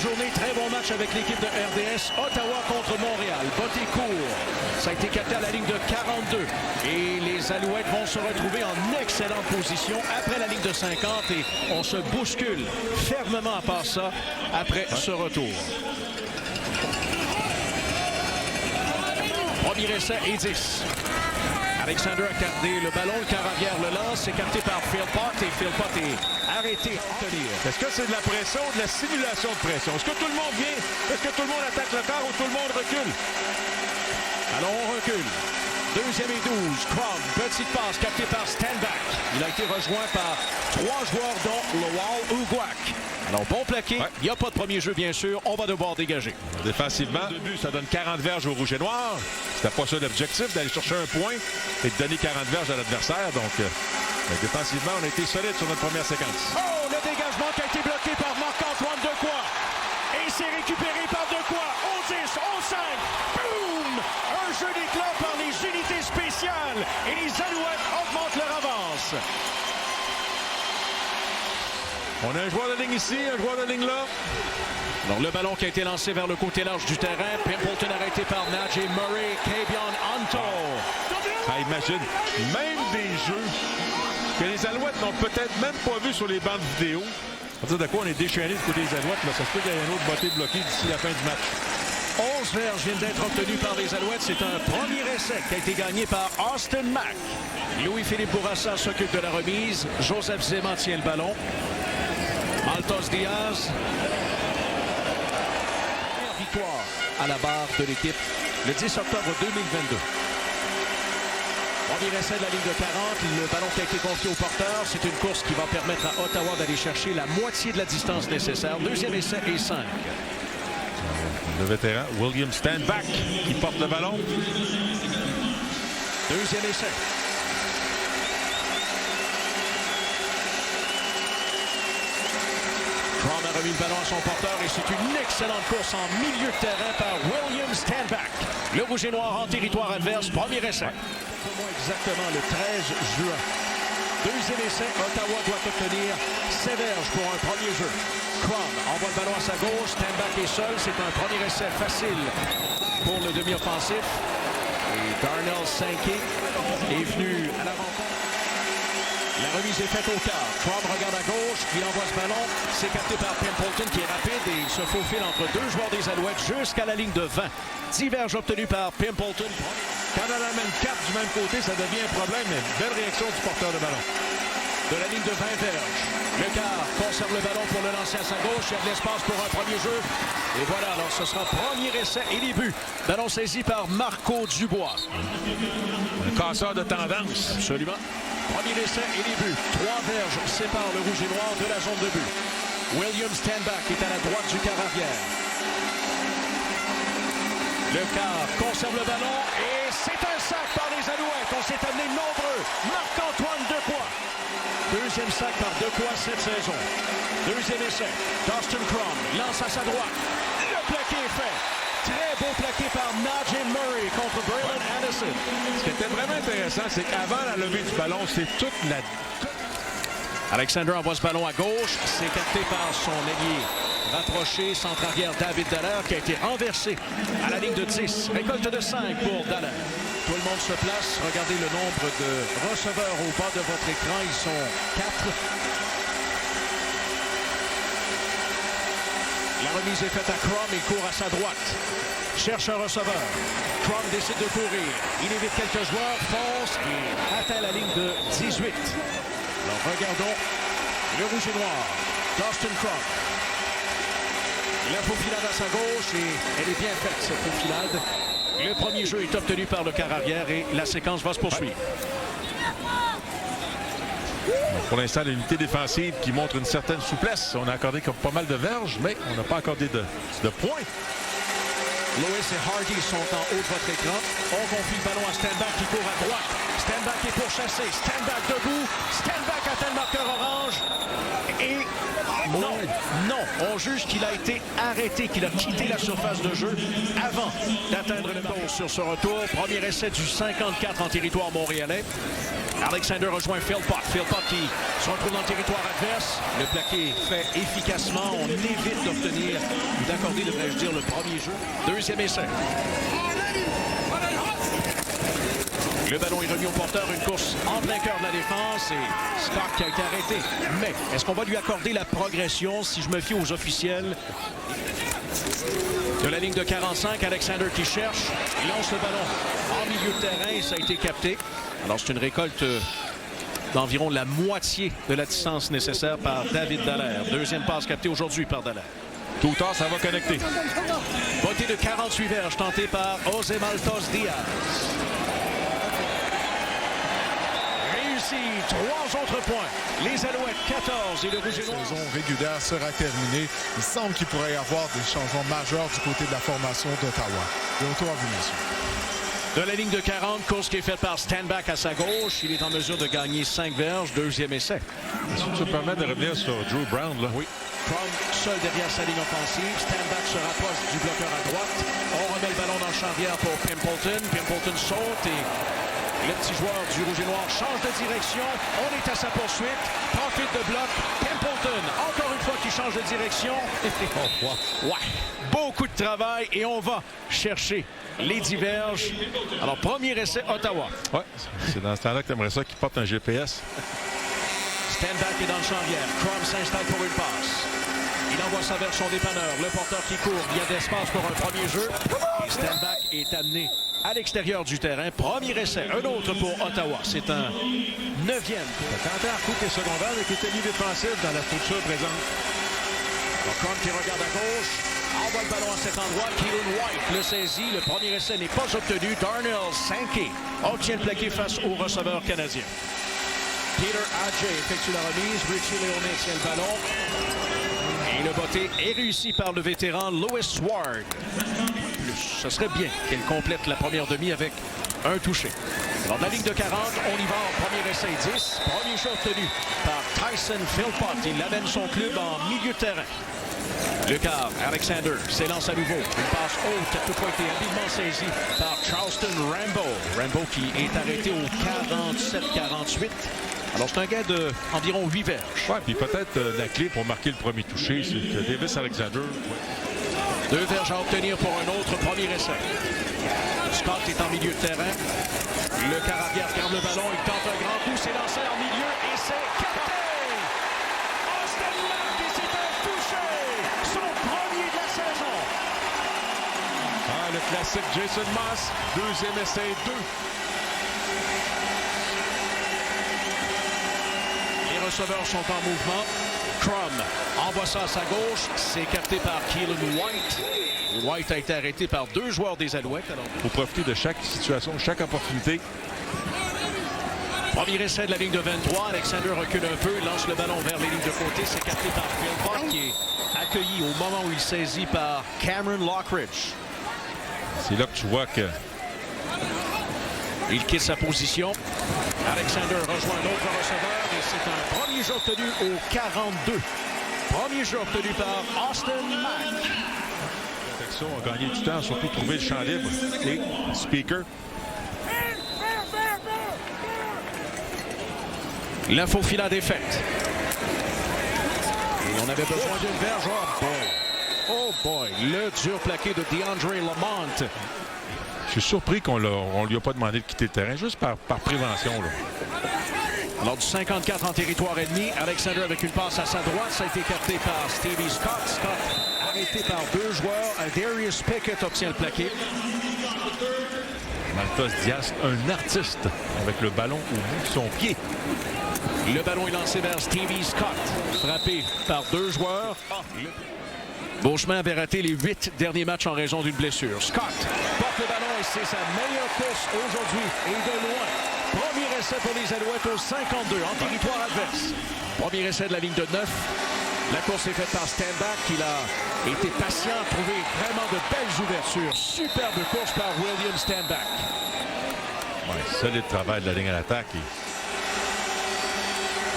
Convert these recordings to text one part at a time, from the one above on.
journée, très bon match avec l'équipe de RDS. Ottawa contre Montréal. Botté court. Ça a été capté à la ligne de 42. Et les Alouettes vont se retrouver en excellente position après la ligne de 50. Et on se bouscule fermement à part ça après ce retour. Premier essai et 10. Alexander a gardé le ballon, le carrière le lance, c'est capté par Philpott et Philpott est arrêté à tenir. Est-ce que c'est de la pression ou de la simulation de pression? Est-ce que tout le monde vient? Est-ce que tout le monde attaque le corps ou tout le monde recule? Alors on recule. Deuxième et 12. Crum, petite passe captée par Stanback. Il a été rejoint par 3 joueurs dont Lowell Uguak. Alors bon plaqué. Il n'y a pas de premier jeu bien sûr. On va devoir dégager. Défensivement, au début, ça donne 40 verges au rouge et noir. C'était pas ça l'objectif d'aller chercher un point et de donner 40 verges à l'adversaire. Donc défensivement, on a été solide sur notre première séquence. Oh, le dégagement qui a été bloqué par Marc-Antoine Dequoy. Et c'est récupéré par Dequoy. Au 10, au 5. Boum! Un jeu d'éclat par les unités spéciales. Et les Alouettes augmentent leur avance. On a un joueur de ligne ici, un joueur de ligne là. Alors le ballon qui a été lancé vers le côté large du terrain. Pimpleton arrêté par Najee Murray. Kavion Anto. Imagine, même des jeux que les Alouettes n'ont peut-être même pas vu sur les bandes vidéo. On va dire de quoi on est déchaîné du côté des Alouettes. Là, ça se peut qu'il y ait un autre botté bloqué d'ici la fin du match. 11 verges viennent d'être obtenus par les Alouettes. C'est un premier essai qui a été gagné par Austin Mack. Louis-Philippe Bourassa s'occupe de la remise. Joseph Zema tient le ballon. Maltos Diaz. Victoire à la barre de l'équipe le 10 octobre 2022. Premier essai de la ligne de 40. Le ballon qui a été confié au porteur. C'est une course qui va permettre à Ottawa d'aller chercher la moitié de la distance nécessaire. Deuxième essai et 5. Le vétéran William Stanback qui porte le ballon. Deuxième essai. Crum a remis le ballon à son porteur et c'est une excellente course en milieu de terrain par William Stanback. Le rouge et noir en territoire adverse. Premier essai. Pour moi exactement le 13 juin. Deuxième essai, Ottawa doit obtenir 7 verges pour un premier jeu. Crum envoie le ballon à sa gauche. Stanback est seul. C'est un premier essai facile pour le demi-offensif. Et Darnell Sankey est venu à la rencontre. La remise est faite au quart. Crum regarde à gauche, il envoie ce ballon. C'est capté par Pimpleton qui est rapide et il se faufile entre deux joueurs des Alouettes jusqu'à la ligne de 20. 10 verges obtenues par Pimpleton. Quand on amène 4 du même côté, ça devient un problème, mais belle réaction du porteur de ballon. De la ligne de 20 verges. Le quart conserve le ballon pour le lancer à sa gauche. Il y a de l'espace pour un premier jeu. Et voilà, alors ce sera premier essai et début. Ballon saisi par Marco Dubois. Un casseur de tendance. Absolument. Premier essai et début. 3 verges séparent le rouge et noir de la zone de but. William Stanback est à la droite du quart arrière. Le quart conserve le ballon et c'est un sac par les Alouettes. On s'est amené nombreux. Marc-Antoine Dequoy. Deuxième sac par Dequoy cette saison. Deuxième essai. Dustin Crum lance à sa droite. Le plaqué est fait. Très beau plaqué par Najee Murray contre Braylon Anderson. Ce qui était vraiment intéressant, c'est qu'avant la levée du ballon, c'est toute la... Alexander envoie ce ballon à gauche. C'est capté par son ailier rapproché, centre arrière David Dallaire qui a été renversé à la ligne de 10. Récolte de 5 pour Dallaire. Tout le monde se place. Regardez le nombre de receveurs au bas de votre écran. Ils sont 4. La remise est faite à Crum. Il court à sa droite. Cherche un receveur. Crum décide de courir. Il évite quelques joueurs. Fonce et atteint la ligne de 18. Alors regardons le rouge et noir. Dustin Crum. La faufilade à sa gauche et elle est bien faite cette faufilade. Le premier jeu est obtenu par le quart arrière et la séquence va se poursuivre. Donc pour l'instant, l'unité défensive qui montre une certaine souplesse. On a accordé pas mal de verges, mais on n'a pas accordé de points. Lewis et Hardy sont en haut de votre écran. On confie le ballon à Stanback qui court à droite. Stanback est pourchassé. Stanback debout. Stanback atteint le marqueur orange. Et Non, on juge qu'il a été arrêté, qu'il a quitté la surface de jeu avant d'atteindre le ballon sur ce retour. Premier essai du 54 en territoire montréalais. Alexander rejoint Philpott. Philpott qui se retrouve dans le territoire adverse. Le plaqué fait efficacement. On évite d'obtenir ou d'accorder, devrais-je dire, le premier jeu. Deuxième essai. Le ballon est remis au porteur, une course en plein cœur de la défense et Scott qui a été arrêté. Mais est-ce qu'on va lui accorder la progression si je me fie aux officiels? De la ligne de 45, Alexander qui cherche. Il lance le ballon en milieu de terrain et ça a été capté. Alors c'est une récolte d'environ la moitié de la distance nécessaire par David Dallaire. Deuxième passe captée aujourd'hui par Dallaire. Tout ou tard, ça va connecter. Beauté de 48 verges tentée par José Maltos Diaz. 3 autres points. Les Alouettes 14 et le Rouge et Noir. La saison régulière sera terminée. Il semble qu'il pourrait y avoir des changements majeurs du côté de la formation d'Ottawa. De retour à vous, messieurs. De la ligne de 40, course qui est faite par Stanback à sa gauche. Il est en mesure de gagner 5 verges. Deuxième essai. Est-ce que ça permet de revenir sur Drew Brown, là? Oui. Brown seul derrière sa ligne offensive. Stanback se rapproche du bloqueur à droite. On remet le ballon dans le champ d'hier pour Pimpleton. Pimpleton saute et le petit joueur du Rouge et Noir change de direction. On est à sa poursuite. Profite de bloc. Pimpleton, encore une fois, qui change de direction. Ouais. Beaucoup de travail et on va chercher les diverges. Alors, premier essai, Ottawa. Ouais, c'est dans ce temps-là que tu aimerais ça qu'il porte un GPS. Stanback est dans le champ d'hier. Crum s'installe pour une passe. Il envoie ça vers son dépanneur. Le porteur qui court. Il y a d'espace pour un premier jeu. Et Stanback est amené à l'extérieur du terrain. Premier essai. Un autre pour Ottawa. C'est un 9e. Tenté à coup et secondaire avec les ligne défensive dans la structure présente. Crum qui regarde à gauche. Envoie le ballon à cet endroit. Keelan White le saisit. Le premier essai n'est pas obtenu. Darnell Sankey obtient le plaqué face au receveur canadien. Peter Adjei effectue la remise. Richie Léoné tient le ballon. Et le botté est réussi par le vétéran Lewis Ward. Ce serait bien qu'elle complète la première demi avec un touché. Alors, de la ligne de 40, on y va en premier essai 10. Premier jeu obtenu par Tyson Philpott. Il amène son club en milieu de terrain. Le quart, Alexander s'élance à nouveau. Une passe haute a toutefois été habilement saisie par Charleston Rambo. Rambo qui est arrêté au 47-48. Alors, c'est un gars d'environ 8 verges. Ouais, puis peut-être la clé pour marquer le premier touché, c'est que Davis Alexander. 2 verges à obtenir pour un autre premier essai. Scott est en milieu de terrain. Le quart arrière garde le ballon. Il tente un grand coup. C'est lancé en milieu et c'est capté! Austin Mack et c'est un touché! Son premier de la saison. Ah, le classique Jason Moss. Deuxième essai 2. Les receveurs sont en mouvement. Crum envoie ça à sa gauche. C'est capté par Keelan White. White a été arrêté par 2 joueurs des Alouettes. Il faut profiter de chaque situation, chaque opportunité. Premier essai de la ligne de 23. Alexander recule un peu, lance le ballon vers les lignes de côté. C'est capté par Philpott qui est accueilli au moment où il saisit par Cameron Lockridge. C'est là que tu vois que... Il quitte sa position. Alexander rejoint un autre receveur et c'est un premier jeu obtenu au 42. Premier jeu obtenu par Austin Mack. Protection a gagné du temps, surtout trouver le champ libre. Et Speaker. L'info finale est faite. Et on avait besoin d'une verge. Oh boy. Le dur plaqué de DeAndre Lamont. Je suis surpris qu'on lui a pas demandé de quitter le terrain, juste par prévention. Là. Lors du 54 en territoire ennemi, Alexander avec une passe à sa droite, ça a été capté par Stevie Scott. Scott arrêté par 2 joueurs. Darius Pickett obtient le plaqué. Maltos Diaz, un artiste avec le ballon au bout de son pied. Le ballon est lancé vers Stevie Scott, frappé par 2 joueurs. Beauchemin avait raté les 8 derniers matchs en raison d'une blessure. Scott porte le ballon et c'est sa meilleure course aujourd'hui et de loin. Premier essai pour les Alouettes au 52 en territoire adverse. Premier essai de la ligne de 9. La course est faite par Stanback. Il a été patient, trouvé vraiment de belles ouvertures. Superbe course par William Stanback. Ouais, solide travail de la ligne à l'attaque.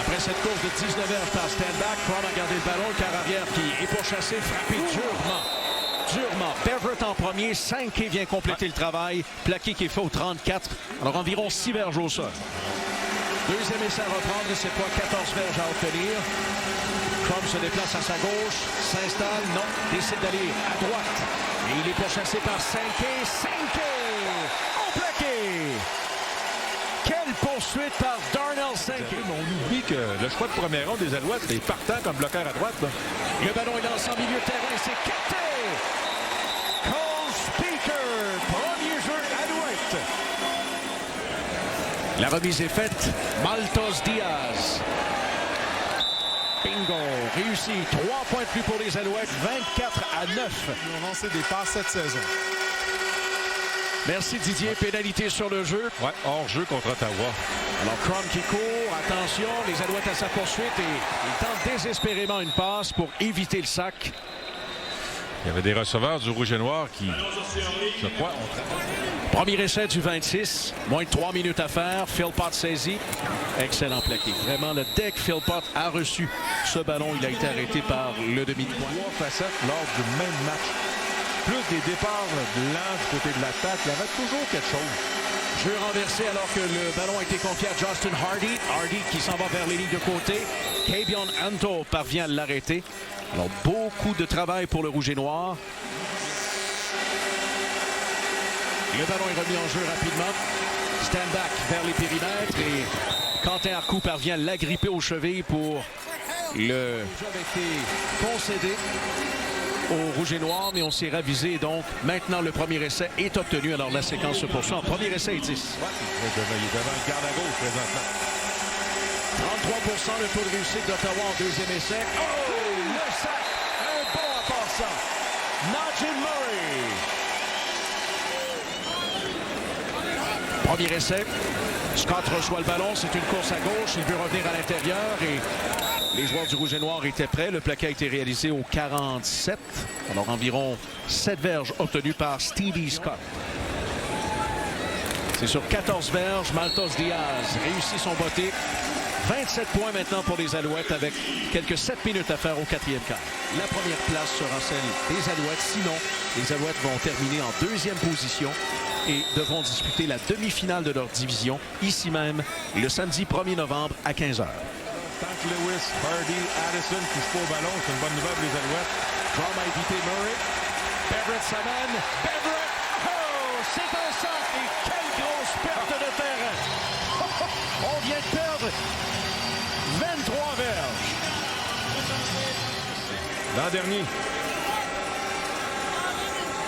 Après cette course de 19 verges par Stanback, Crum a gardé le ballon, le quart arrière qui est pourchassé, frappé durement. Beverett en premier, Sankey vient compléter le travail. Plaqué qui est fait au 34. Alors environ 6 verges au sol. Deuxième essai à reprendre, et cette fois 14 verges à obtenir. Crum se déplace à sa gauche, s'installe, non, décide d'aller à droite. Et il est pourchassé par Sankey. Au plaqué! Quelle poursuite par Darnell Sankey. On oublie que le choix de première ronde des Alouettes est partant comme bloqueur à droite. Là. Le ballon est lancé en milieu de terrain, c'est capté! Cole Speaker, premier jeu Alouette. La remise est faite. Maltos Diaz. Bingo! Réussi. 3 points de plus pour les Alouettes. 24-9. Ils ont lancé des passes cette saison. Merci Didier. Pénalité sur le jeu. Ouais, hors-jeu contre Ottawa. Alors Crum qui court. Attention, les Alouettes à sa poursuite et il tente désespérément une passe pour éviter le sac. Il y avait des receveurs du Rouge et Noir qui, je crois, Premier essai du 26. Moins de 3 minutes à faire. Philpott saisit. Excellent plaqué. Vraiment, le deck Philpott a reçu ce ballon. Il a été arrêté par le demi-coin. 3 facettes lors du même match. Plus des départs lents du côté de l'attaque. Il y avait toujours quelque chose. Jeu renversé alors que le ballon a été confié à Justin Hardy. Hardy qui s'en va vers les lignes de côté. Kabion Anto parvient à l'arrêter. Alors, beaucoup de travail pour le Rouge et Noir. Le ballon est remis en jeu rapidement. Stanback vers les périmètres et Quentin Arcou parvient à l'agripper aux chevilles pour le jeu avait été concédé au Rouge et Noir, mais on s'est ravisé. Donc, maintenant, le premier essai est obtenu. Alors, la séquence se poursuit. En premier essai, 10. Ouais, il est devant le garde à gauche présentement. 33% le taux de réussite d'Ottawa en deuxième essai. Oh! Le sac! Un bon à part ça. Najee Murray. Premier essai. Scott reçoit le ballon. C'est une course à gauche. Il veut revenir à l'intérieur et les joueurs du Rouge et Noir étaient prêts. Le plaqué a été réalisé au 47. Alors environ 7 verges obtenues par Stevie Scott. C'est sur 14 verges. Maltos Diaz réussit son botté. 27 points maintenant pour les Alouettes avec quelques 7 minutes à faire au quatrième quart. La première place sera celle des Alouettes. Sinon, les Alouettes vont terminer en deuxième position et devront disputer la demi-finale de leur division ici même le samedi 1er novembre à 15h. Tant que Lewis, Hardy, Addison ne touchent pas au ballon, c'est une bonne nouvelle pour les Alouettes. Crum a évité Murray. Beverett s'amène. Beverett! Oh! C'est un sac! Et quelle grosse perte de terrain! On vient de perdre 23 verges. L'an dernier.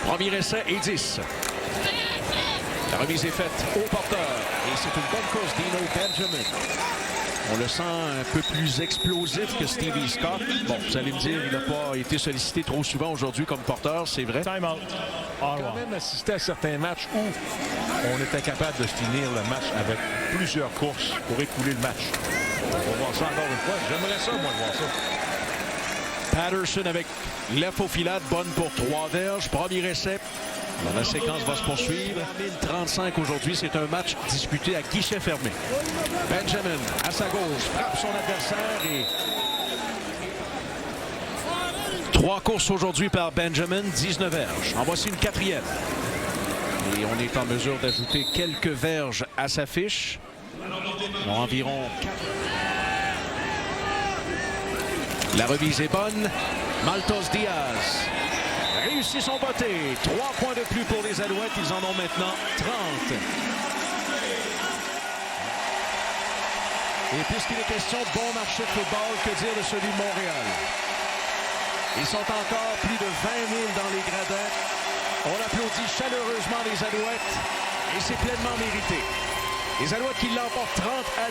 Premier essai et 10. La remise est faite au porteur. Et c'est une bonne course d'Eno Benjamin. On le sent un peu plus explosif que Stevie Scott. Bon, vous allez me dire, il n'a pas été sollicité trop souvent aujourd'hui comme porteur, c'est vrai. Time out. On a quand même assisté à certains matchs où on était capable de finir le match avec plusieurs courses pour écouler le match. On va voir ça encore une fois. J'aimerais ça, moi, de voir ça. Patterson avec l'effofilade, bonne pour 3 verges. Premier essai. Alors, la séquence va se poursuivre. 1035 aujourd'hui, c'est un match disputé à guichet fermé. Benjamin, à sa gauche, frappe son adversaire et 3 courses aujourd'hui par Benjamin, 19 verges. En voici une quatrième. Et on est en mesure d'ajouter quelques verges à sa fiche. Alors, environ 4. La remise est bonne. Maltos Diaz réussit son botté. 3 points de plus pour les Alouettes. Ils en ont maintenant 30. Et puisqu'il est question de bon marché de football, que dire de celui de Montréal? Ils sont encore plus de 20 000 dans les gradins. On applaudit chaleureusement les Alouettes et c'est pleinement mérité. Les Alouettes qui l'emportent 30-10.